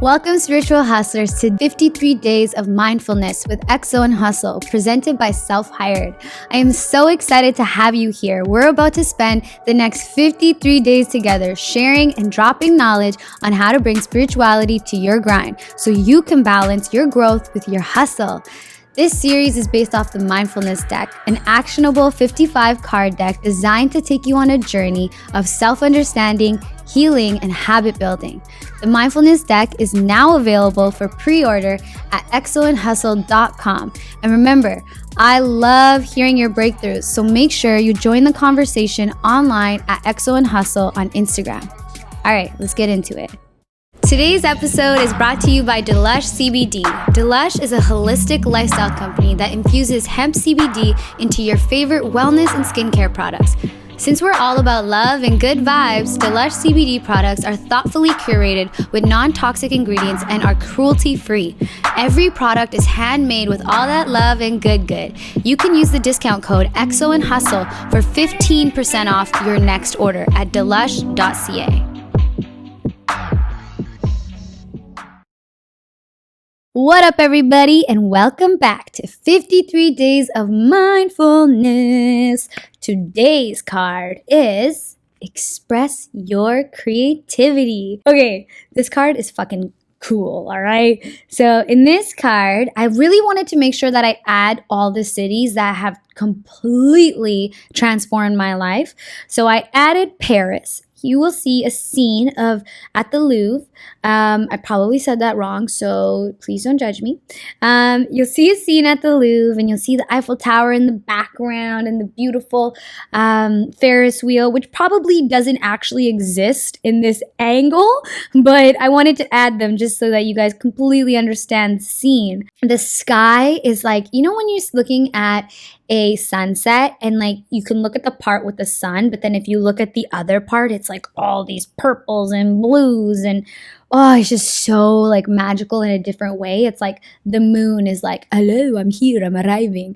Welcome, spiritual hustlers, to 53 Days of Mindfulness with EXO and Hustle, presented by Self Hired. I am so excited to have you here. We're about to spend the next 53 days together sharing and dropping knowledge on how to bring spirituality to your grind so you can balance your growth with your hustle. This series is based off the Mindfulness Deck, an actionable 55 card deck designed to take you on a journey of self-understanding, healing, and habit building. The Mindfulness Deck is now available for pre-order at exoandhustle.com. And remember, I love hearing your breakthroughs, so make sure you join the conversation online at EXO and Hustle on Instagram. All right, let's get into it. Today's episode is brought to you by Delush CBD. Delush is a holistic lifestyle company that infuses hemp CBD into your favorite wellness and skincare products. Since we're all about love and good vibes, Delush CBD products are thoughtfully curated with non-toxic ingredients and are cruelty-free. Every product is handmade with all that love and good. You can use the discount code EXO and Hustle for 15% off your next order at delush.ca. What up, everybody, and welcome back to 53 Days of Mindfulness. Today's card is Express Your Creativity. Okay, this card is fucking cool, all right? So in this card, I really wanted to make sure that I add all the cities that have completely transformed my life. So I added Paris. You will see a scene of at the Louvre. I probably said that wrong, so please don't judge me. You'll see a scene at the Louvre, and you'll see the Eiffel Tower in the background and the beautiful Ferris wheel, which probably doesn't actually exist in this angle, but I wanted to add them just so that you guys completely understand the scene. The sky is like, you know when you're looking at a sunset and like you can look at the part with the sun, but then if you look at the other part, it's like all these purples and blues, and it's just so like magical in a different way. It's like the moon is like, hello, I'm here, I'm arriving.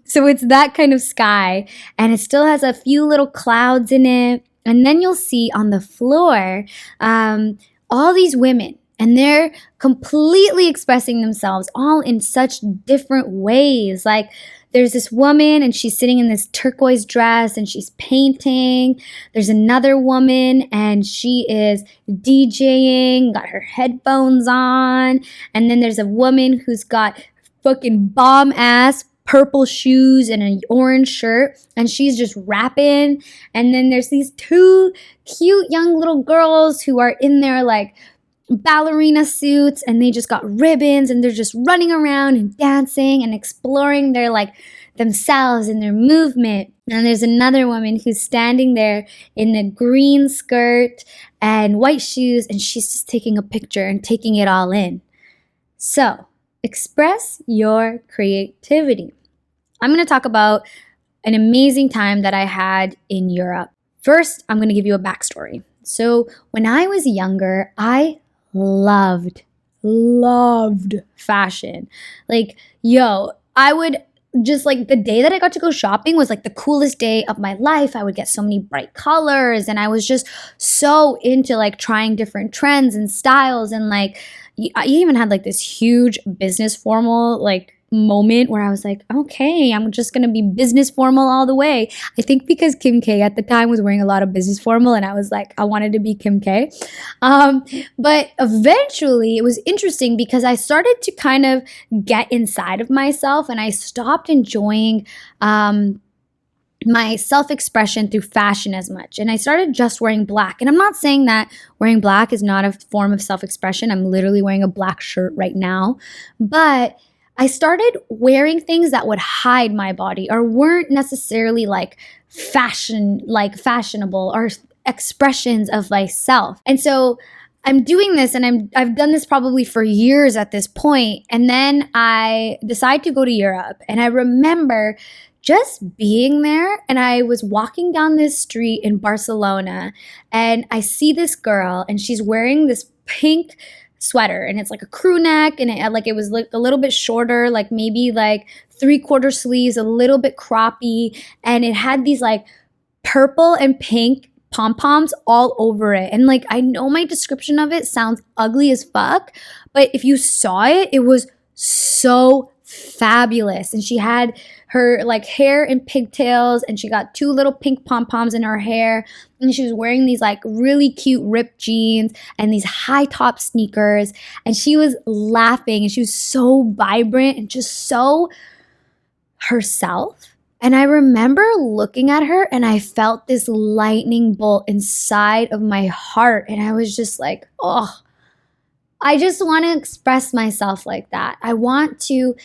So it's that kind of sky, and it still has a few little clouds in it. And then you'll see on the floor all these women, and they're completely expressing themselves all in such different ways. Like there's this woman and she's sitting in this turquoise dress and she's painting. There's another woman and she is DJing, got her headphones on. And then there's a woman who's got fucking bomb ass purple shoes and an orange shirt, and she's just rapping. And then there's these two cute young little girls who are in their like ballerina suits, and they just got ribbons, and they're just running around and dancing and exploring their like themselves and their movement. And there's another woman who's standing there in a green skirt and white shoes, and she's just taking a picture and taking it all in. So express your creativity. I'm going to talk about an amazing time that I had in Europe. First, I'm going to give you a backstory. So when I was younger, I loved fashion. Like, I would just like the day that I got to go shopping was like the coolest day of my life. I would get so many bright colors, and I was just so into like trying different trends and styles. And like, I even had like this huge business formal like moment where I was like, okay, I'm just gonna be business formal all the way. I think because Kim K at the time was wearing a lot of business formal, and I was like, I wanted to be Kim K. But eventually it was interesting because I started to kind of get inside of myself, and I stopped enjoying my self-expression through fashion as much. And I started just wearing black. And I'm not saying that wearing black is not a form of self-expression. I'm literally wearing a black shirt right now. But I started wearing things that would hide my body or weren't necessarily like fashionable or expressions of myself. And so I'm doing this, and I've done this probably for years at this point. And then I decide to go to Europe, and I remember just being there, and I was walking down this street in Barcelona, and I see this girl, and she's wearing this pink sweater, and it's like a crew neck, and it was like a little bit shorter, like maybe like 3/4 sleeves, a little bit croppy, and it had these like purple and pink pom-poms all over it. And like, I know my description of it sounds ugly as fuck, but if you saw it, it was so fabulous. And she had her like hair in pigtails, and she got 2 little pink pom-poms in her hair, and she was wearing these like really cute ripped jeans and these high top sneakers, and she was laughing, and she was so vibrant and just so herself. And I remember looking at her, and I felt this lightning bolt inside of my heart, and I was just like, oh, I just want to express myself like that. I want to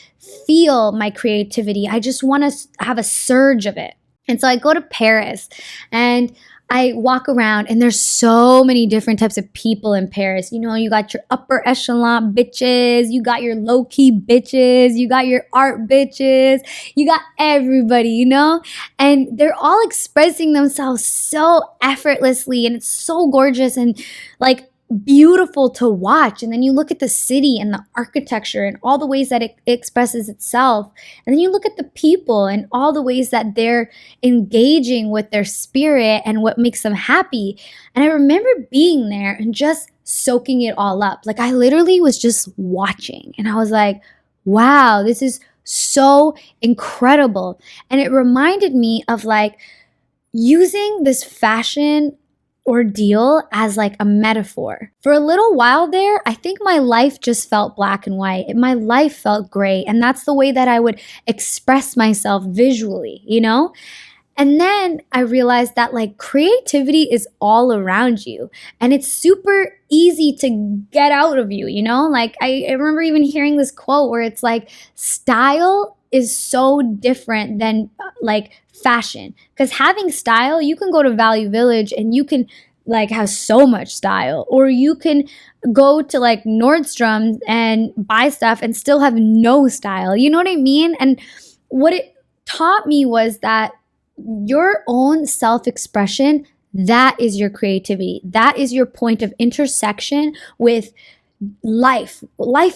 feel my creativity. I just want to have a surge of it. And so I go to Paris and I walk around, and there's so many different types of people in Paris. You know, you got your upper echelon bitches, you got your low-key bitches, you got your art bitches, you got everybody, you know? And they're all expressing themselves so effortlessly, and it's so gorgeous and like beautiful to watch. And then you look at the city and the architecture and all the ways that it expresses itself. And then you look at the people and all the ways that they're engaging with their spirit and what makes them happy. And I remember being there and just soaking it all up. Like, I literally was just watching, and I was like, wow, this is so incredible. And it reminded me of like using this fashion ordeal as like a metaphor. For a little while there, I think my life just felt black and white. My life felt gray, and that's the way that I would express myself visually, you know? And then I realized that like creativity is all around you, and it's super easy to get out of you, you know? Like I remember even hearing this quote where it's like, style is so different than like fashion. Because having style, you can go to Value Village and you can like have so much style, or you can go to like Nordstrom and buy stuff and still have no style. You know what I mean? And what it taught me was that your own self-expression, that is your creativity. That is your point of intersection with life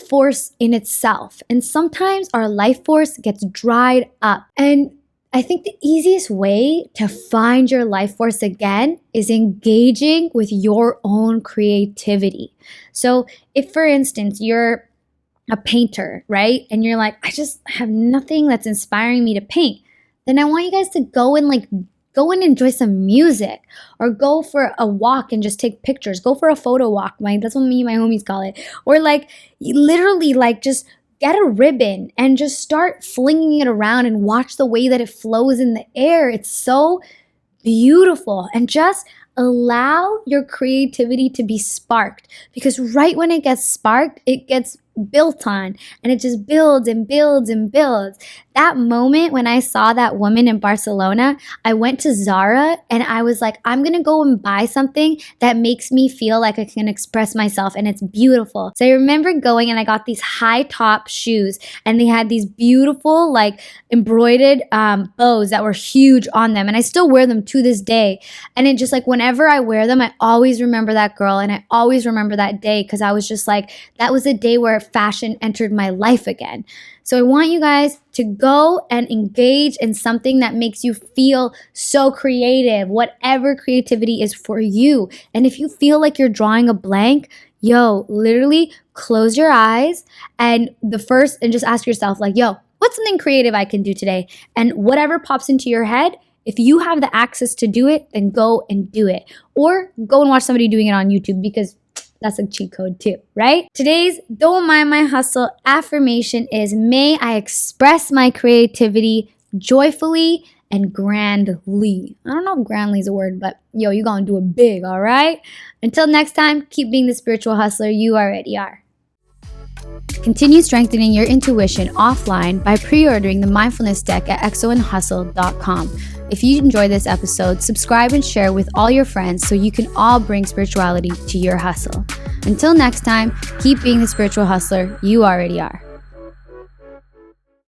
force in itself. And sometimes our life force gets dried up. And I think the easiest way to find your life force again is engaging with your own creativity. So if, for instance, you're a painter, right? And you're like, I just have nothing that's inspiring me to paint. Then I want you guys to go and enjoy some music, or go for a walk and just take pictures. Go for a photo walk. That's what me and my homies call it. Or like literally like just get a ribbon and just start flinging it around and watch the way that it flows in the air. It's so beautiful. And just allow your creativity to be sparked, because right when it gets sparked, it gets built on, and it just builds and builds and builds. That moment when I saw that woman in Barcelona, I went to Zara and I was like, I'm gonna go and buy something that makes me feel like I can express myself, and it's beautiful. So I remember going and I got these high top shoes, and they had these beautiful like embroidered bows that were huge on them, and I still wear them to this day. And it just like, whenever I wear them, I always remember that girl, and I always remember that day, because I was just like, that was a day where fashion entered my life again. So I want you guys to go and engage in something that makes you feel so creative, whatever creativity is for you. And if you feel like you're drawing a blank, literally close your eyes and just ask yourself like, what's something creative I can do today? And whatever pops into your head, if you have the access to do it, then go and do it. Or go and watch somebody doing it on YouTube, because that's a cheat code too, right? Today's Don't Mind My Hustle affirmation is, may I express my creativity joyfully and grandly. I don't know if grandly is a word, but you gonna do it big, all right? Until next time, keep being the spiritual hustler you already are. Continue strengthening your intuition offline by pre-ordering the Mindfulness Deck at exoandhustle.com. If you enjoyed this episode, subscribe and share with all your friends so you can all bring spirituality to your hustle. Until next time, keep being the spiritual hustler you already are.